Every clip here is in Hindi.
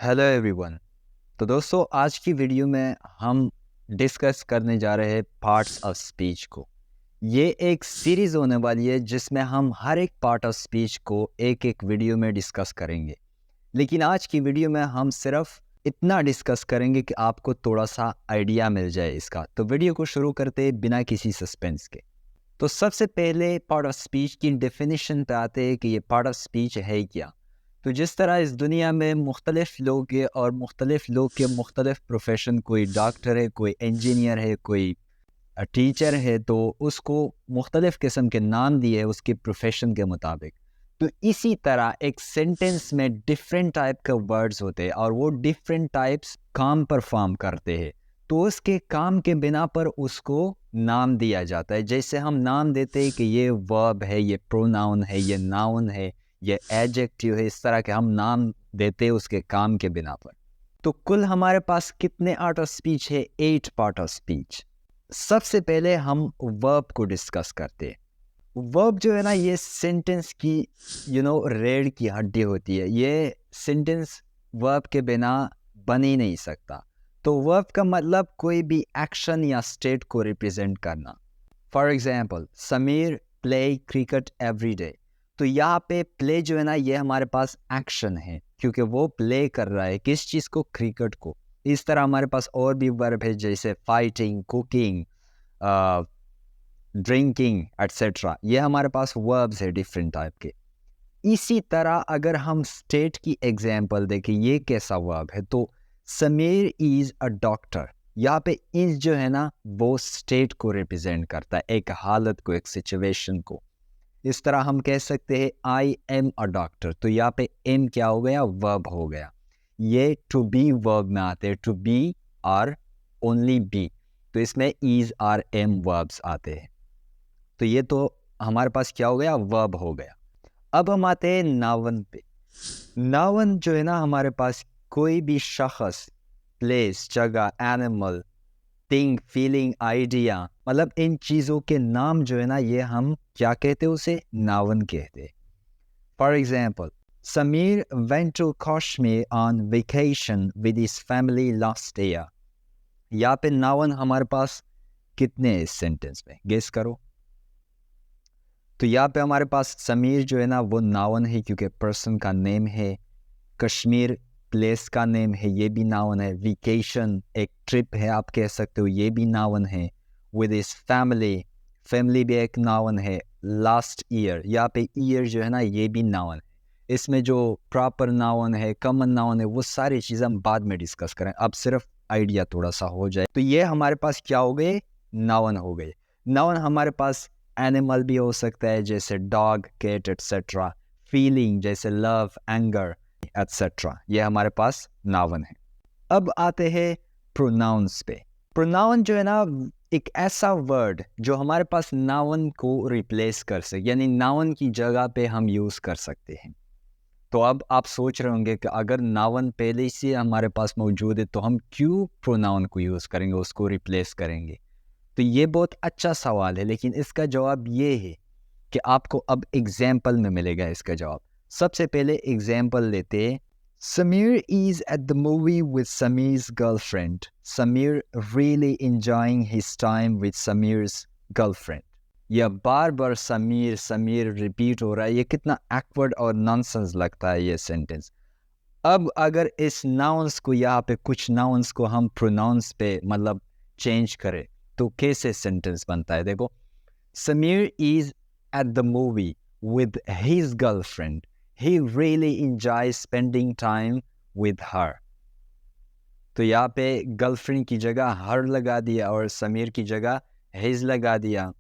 Hello everyone. तो दोस्तों, आज की वीडियो में हम डिस्कस करने जा रहे हैं पार्ट्स ऑफ स्पीच को। ये एक सीरीज़ होने वाली है जिसमें हम हर एक पार्ट ऑफ स्पीच को एक एक वीडियो में डिस्कस करेंगे। लेकिन आज की वीडियो में हम सिर्फ इतना डिस्कस करेंगे कि आपको थोड़ा सा आइडिया मिल जाए इसका। तो वीडियो को शुरू करते हैं बिना किसी सस्पेंस के। तो सबसे पहले पार्ट ऑफ स्पीच की डेफिनेशन पे आते हैं कि ये पार्ट ऑफ स्पीच है क्या। तो जिस तरह इस दुनिया में मुख्तलिफ लोग हैं और मुख्तलिफ लोग के मुख्तलिफ प्रोफेशन, कोई डॉक्टर है, कोई इंजीनियर है, कोई टीचर है, तो उसको मुख्तलिफ किस्म के नाम दिए उसके प्रोफेशन के मुताबिक। तो इसी तरह एक सेंटेंस में डिफरेंट टाइप के वर्ड्स होते हैं और वो डिफरेंट टाइप्स काम परफॉर्म करते हैं। तो उसके काम के बिना पर उसको नाम दिया जाता है। जैसे हम नाम देते हैं कि ये वर्ब है, ये प्रोनाउन है, ये नाउन है, ये एडजेक्टिव है, इस तरह के हम नाम देते हैं उसके काम के बिना पर। तो कुल हमारे पास कितने पार्ट ऑफ स्पीच है? 8 पार्ट ऑफ स्पीच। सबसे पहले हम वर्ब को डिस्कस करते हैं। वर्ब जो है ना, ये सेंटेंस की रीढ़ की हड्डी होती है। ये सेंटेंस वर्ब के बिना बन ही नहीं सकता। तो वर्ब का मतलब कोई भी एक्शन या स्टेट को रिप्रेजेंट करना। For example, Sameer play cricket every day. तो यहाँ पे प्ले जो है ना, ये हमारे पास एक्शन है क्योंकि वो प्ले कर रहा है किस चीज़ को? क्रिकेट को। इस तरह हमारे पास और भी वर्ब है जैसे फाइटिंग, कुकिंग, ड्रिंकिंग एट्सेट्रा। ये हमारे पास वर्ब्स है डिफरेंट टाइप के। इसी तरह अगर हम स्टेट की एग्जाम्पल देखें, ये कैसा वर्ब है? तो समीर इज़ अ डॉक्टर। यहाँ पे इज जो है ना, वो स्टेट को रिप्रेजेंट करता है, एक हालत को, एक सिचुएशन को। इस तरह हम कह सकते हैं आई एम अ डॉक्टर। तो यहाँ पे एम क्या हो गया? वर्ब हो गया। ये टू बी वर्ब में आते हैं, टू बी और ओनली बी। तो इसमें इज आर एम वर्ब्स आते हैं। तो ये तो हमारे पास क्या हो गया? वर्ब हो गया। अब हम आते हैं नाउन पे। नाउन जो है ना, हमारे पास कोई भी शख्स, प्लेस, जगह, एनिमल, थिंग, फीलिंग, आइडिया, मतलब इन चीज़ों के नाम जो है ना, ये हम क्या कहते हैं? उसे नाउन कहते हैं। For example, Sameer went to Kashmir on vacation with his family last year. यहाँ पे नाउन हमारे पास कितने हैं इस सेंटेंस में? गेस करो। तो यहाँ पे हमारे पास समीर जो है ना, वो नाउन है क्योंकि पर्सन का नेम है। कश्मीर प्लेस का नेम है, ये भी नाउन है। वेकेशन एक ट्रिप है, आप कह सकते हो, ये भी नाउन है। विद हिज फैमिली, फैमिली भी एक नाउन है। लास्ट ईयर, यहाँ पे ईयर जो है ना, ये भी नाउन है। इसमें जो प्रॉपर नाउन है, कॉमन नाउन है, वो सारी चीज़ें हम बाद में डिस्कस करें। अब सिर्फ आइडिया थोड़ा सा हो जाए। तो ये हमारे पास क्या हो गए? नाउन हो गए। नाउन हमारे पास एनिमल भी हो सकता है जैसे डॉग, कैट एट्सेट्रा। फीलिंग जैसे लव, एंगर एट्सेट्रा, ये हमारे पास नाउन है। अब आते हैं प्रोनाउंस पे। प्रोनाउन जो है ना, एक ऐसा वर्ड जो हमारे पास नाउन को रिप्लेस कर सके, यानी नाउन की जगह पे हम यूज़ कर सकते हैं। तो अब आप सोच रहे होंगे कि अगर नाउन पहले से हमारे पास मौजूद है तो हम क्यों प्रोनाउन को यूज़ करेंगे, उसको रिप्लेस करेंगे? तो ये बहुत अच्छा सवाल है, लेकिन इसका जवाब ये है कि आपको अब एग्जाम्पल में मिलेगा इसका जवाब। सबसे पहले एग्जाम्पल लेते हैं। Sameer is at the movie with Sameer's girlfriend. Sameer really enjoying his time with Sameer's girlfriend. यह बार बार समीर समीर रिपीट हो रहा है। ये कितना एक्वर्ड और नॉनसेंस लगता है ये सेंटेंस। अब अगर इस नाउंस को, यहाँ पे कुछ नाउंस को हम प्रोनाउंस पे मतलब चेंज करें तो कैसे सेंटेंस बनता है? देखो, Sameer is at the movie with his girlfriend. He really enjoys spending time with her. तो यहाँ पे गर्लफ्रेंड की जगह हर लगा दिया और समीर की जगह हिज लगा दिया।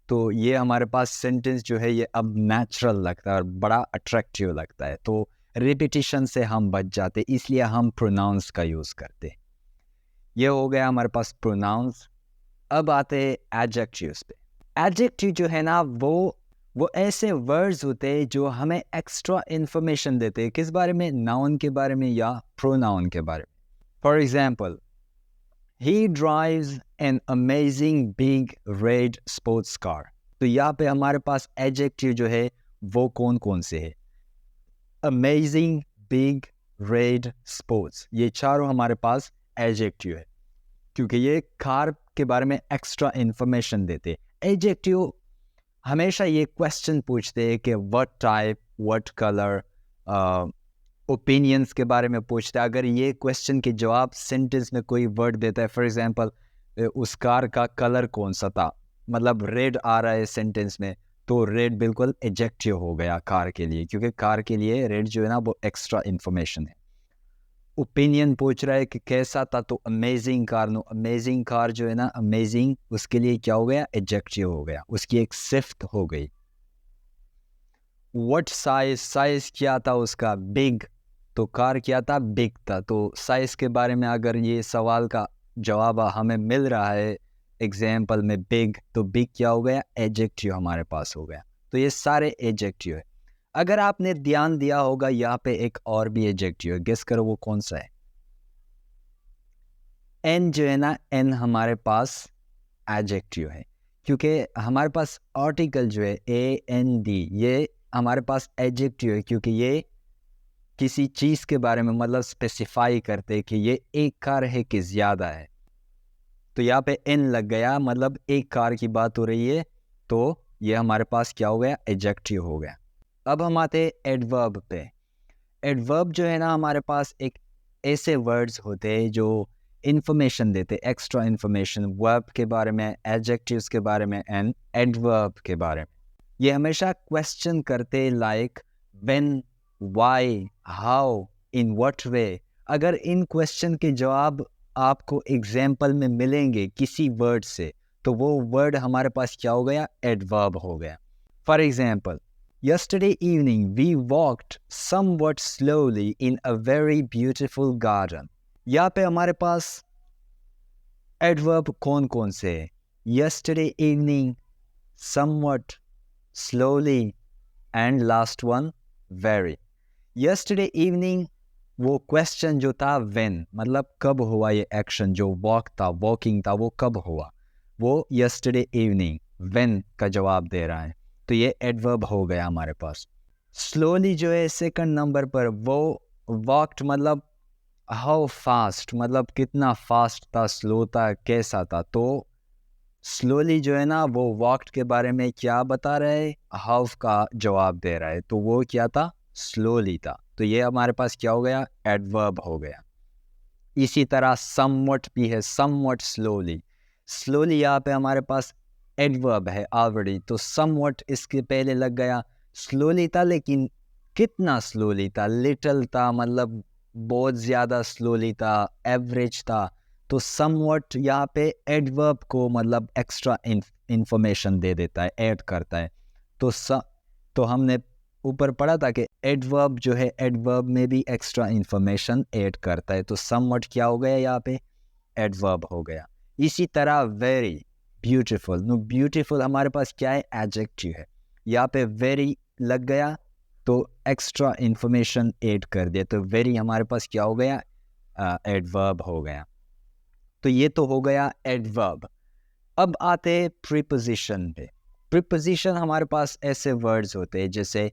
तो ये हमारे पास सेंटेंस जो है ये अब नेचुरल लगता है और बड़ा अट्रैक्टिव लगता है। तो रिपीटिशन से हम बच जाते, इसलिए हम प्रोनाउंस का यूज़ करते। ये हो गया हमारे पास प्रोनाउंस। अब आते हैं एडजेक्टिव्स पे। एडजेक्टिव जो है ना, वो ऐसे वर्ड्स होते हैं जो हमें एक्स्ट्रा इन्फॉर्मेशन देते हैं। किस बारे में? नाउन के बारे में या प्रोनाउन के बारे में। For example, he drives an amazing big red sports car. तो यहाँ पे हमारे पास एडजेक्टिव जो है वो कौन कौन से है? अमेजिंग, बिग, रेड स्पोर्ट्स, ये चारों हमारे पास एडजेक्टिव है, क्योंकि ये कार के बारे में एक्स्ट्रा इंफॉर्मेशन देते। एडजेक्टिव हमेशा ये क्वेश्चन पूछते हैं कि what type, what colour, opinions के बारे में पूछते हैं। अगर ये क्वेश्चन के जवाब सेंटेंस में कोई वर्ड देता है, फॉर एग्जांपल उस कार का कलर कौन सा था, मतलब रेड आ रहा है सेंटेंस में, तो रेड बिल्कुल एडजेक्टिव हो गया कार के लिए, क्योंकि कार के लिए रेड जो है ना वो एक्स्ट्रा इंफॉर्मेशन है। ओपिनियन पूछ रहा है कि कैसा था, तो amazing car, no amazing car जो है ना, अमेजिंग उसके लिए क्या हो गया, एडजेक्टिव हो गया, उसकी एक सिफ्त हो गई। व्हाट साइज, साइज क्या था उसका, बिग, तो कार क्या था, बिग था। तो साइज के बारे में अगर ये सवाल का जवाब हमें मिल रहा है एग्जाम्पल में बिग, तो बिग क्या हो गया, एडजेक्टिव हमारे पास हो गया। तो ये सारे एडजेक्टिव है। अगर आपने ध्यान दिया होगा यहाँ पे एक और भी एडजेक्टिव है, गेस करो वो कौन सा है। एन जो है ना, एन हमारे पास एडजेक्टिव है, क्योंकि हमारे पास आर्टिकल जो है AND, ये हमारे पास एडजेक्टिव है, क्योंकि ये किसी चीज़ के बारे में मतलब स्पेसिफाई करते हैं कि ये एक कार है कि ज़्यादा है। तो यहाँ पे एन लग गया, मतलब एक कार की बात हो रही है, तो ये हमारे पास क्या हो गया, एडजेक्टिव हो गया। अब हम आते हैं एडवर्ब पे। एडवर्ब जो है ना, हमारे पास एक ऐसे वर्ड्स होते हैं जो इंफॉर्मेशन देते, एक्स्ट्रा इंफॉर्मेशन वर्ब के बारे में, एडजेक्टिव्स के बारे में एंड एडवर्ब के बारे में। ये हमेशा क्वेश्चन करते like when, why, how, in what way. अगर इन क्वेश्चन के जवाब आपको एग्जाम्पल में मिलेंगे किसी वर्ड से, तो वो वर्ड हमारे पास क्या हो गया, एडवर्ब हो गया। For example, yesterday evening we walked somewhat slowly in a very beautiful garden. यहाँ पे हमारे पास एडवर्ब कौन कौन से हैं, yesterday evening, somewhat, slowly and last one very. yesterday evening वो क्वेश्चन जो था when, मतलब कब हुआ ये एक्शन, जो वॉक था, वॉकिंग था, वो कब हुआ, वो yesterday evening when का जवाब दे रहा है, तो ये एडवर्ब हो गया हमारे पास। स्लोली जो है सेकंड नंबर पर, वो वॉक्ड मतलब हाउ फास्ट, मतलब कितना फास्ट था, स्लो था, कैसा था। तो स्लोली जो है ना, वो वॉक्ड के बारे में क्या बता रहा है, हाउ का जवाब दे रहा है, तो वो क्या था, स्लोली था। तो ये हमारे पास क्या हो गया, एडवर्ब हो गया। इसी तरह समवट भी है, समवट स्लोली, स्लोली यहाँ पे हमारे पास एडवर्ब है ऑलरेडी, तो समवट इसके पहले लग गया। स्लोली था, लेकिन कितना स्लोली था, लिटिल था, मतलब बहुत ज़्यादा स्लोली था, एवरेज था। तो समवट यहाँ पे एडवर्ब को मतलब एक्स्ट्रा इंफॉर्मेशन दे देता है, ऐड करता है। तो हमने ऊपर पढ़ा था कि एडवर्ब जो है, एडवर्ब में भी एक्स्ट्रा इंफॉर्मेशन ऐड करता है। तो समवट क्या हो गया, यहाँ पे एडवर्ब हो गया। इसी तरह वेरी, ब्यूटीफुल, नो ब्यूटीफुल हमारे पास क्या है, एडजेक्टिव है, यहाँ पे वेरी लग गया तो एक्स्ट्रा इंफॉर्मेशन ऐड कर दिया, तो वेरी हमारे पास क्या हो गया, एडवर्ब हो गया। तो ये तो हो गया एडवर्ब। अब आते हैं प्रीपोजिशन पे। प्रीपोजिशन हमारे पास ऐसे वर्ड्स होते हैं जैसे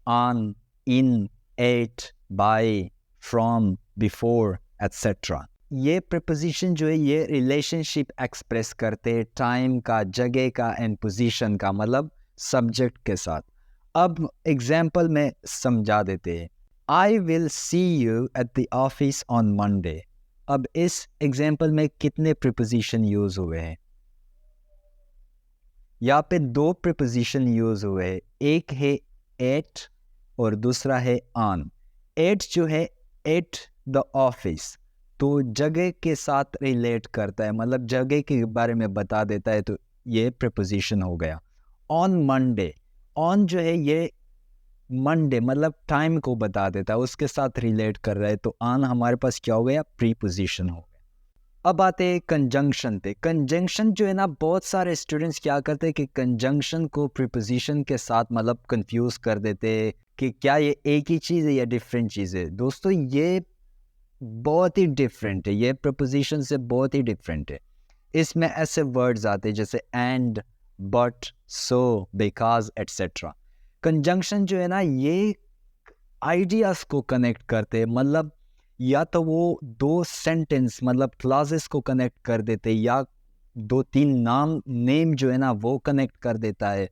on, in, at, by, from, before, etcetera. ये प्रीपोजिशन जो है, ये रिलेशनशिप एक्सप्रेस करते हैं टाइम का, जगह का एंड पोजीशन का, मतलब सब्जेक्ट के साथ। अब एग्जाम्पल में समझा देते हैं। I will see you at the office on Monday. अब इस एग्जाम्पल में कितने प्रीपोजिशन यूज हुए हैं, यहाँ पे दो प्रीपोजिशन यूज हुए हैं, एक है एट और दूसरा है ऑन। एट जो है एट द ऑफिस, तो जगह के साथ रिलेट करता है, मतलब जगह के बारे में बता देता है, तो ये प्रीपोजिशन हो गया। ऑन मंडे, ऑन जो है ये मंडे मतलब टाइम को बता देता है, उसके साथ रिलेट कर रहा है, तो ऑन हमारे पास क्या हो गया, प्रीपोजिशन हो गया। अब आते हैं कंजंक्शन पे। कंजंक्शन जो है ना, बहुत सारे स्टूडेंट्स क्या करते हैं कि कंजंक्शन को प्रीपोजिशन के साथ मतलब कंफ्यूज कर देते हैं कि क्या ये एक ही चीज़ है या डिफरेंट चीज़ है। दोस्तों ये बहुत ही डिफरेंट है, ये प्रीपोजिशन से बहुत ही डिफरेंट है। इसमें ऐसे वर्ड्स आते हैं जैसे and, but, so, because, etcetera. Conjunction जो है ना, ये आइडियाज़ को कनेक्ट करते हैं, मतलब या तो वो दो सेंटेंस मतलब क्लासेस को कनेक्ट कर देते, या दो तीन नेम जो है ना वो कनेक्ट कर देता है।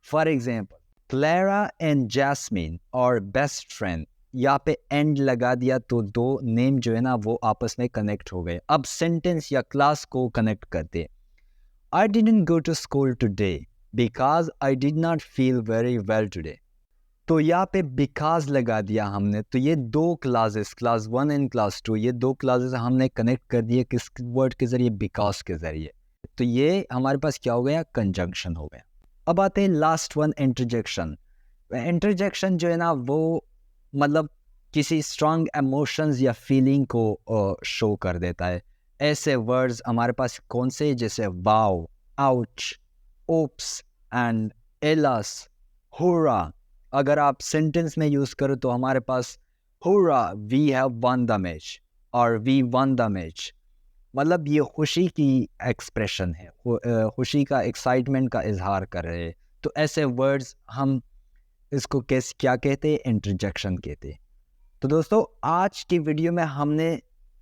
For example, Clara and Jasmine और बेस्ट फ्रेंड, यहाँ पे एंड लगा दिया तो दो नेम जो है ना वो आपस में कनेक्ट हो गए। अब सेंटेंस या क्लास को कनेक्ट करते, I didn't go to school today because I did not feel very well today। तो यहाँ पे बिकॉज लगा दिया हमने, तो ये दो क्लासेस, क्लास 1 एंड क्लास 2, ये दो क्लासेस हमने कनेक्ट कर दिए किस वर्ड के ज़रिए, बिकॉज के ज़रिए। तो ये हमारे पास क्या हो गया, कंजंक्शन हो गया। अब आते हैं लास्ट वन, इंटरजेक्शन। इंटरजेक्शन जो है ना वो मतलब किसी स्ट्रॉन्ग इमोशंस या फीलिंग को शो कर देता है। ऐसे वर्ड्स हमारे पास कौन से, जैसे wow, ouch, oops and alas, hurrah. अगर आप सेंटेंस में यूज़ करो तो हमारे पास hurrah we have won the match और वी वन द मैच, मतलब ये खुशी की एक्सप्रेशन है, खुशी का, एक्साइटमेंट का इजहार कर रहे हैं। तो ऐसे वर्ड्स हम इसको क्या कहते हैं, इंटरजेक्शन कहते हैं। तो दोस्तों आज की वीडियो में हमने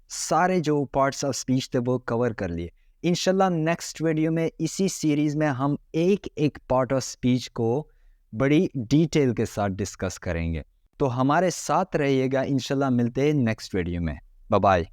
सारे जो पार्ट्स ऑफ स्पीच थे वो कवर कर लिए। इंशाल्लाह नेक्स्ट वीडियो में इसी सीरीज़ में हम एक एक पार्ट ऑफ स्पीच को बड़ी डिटेल के साथ डिस्कस करेंगे। तो हमारे साथ रहिएगा, इंशाल्लाह मिलते हैं नेक्स्ट वीडियो में। Bye bye.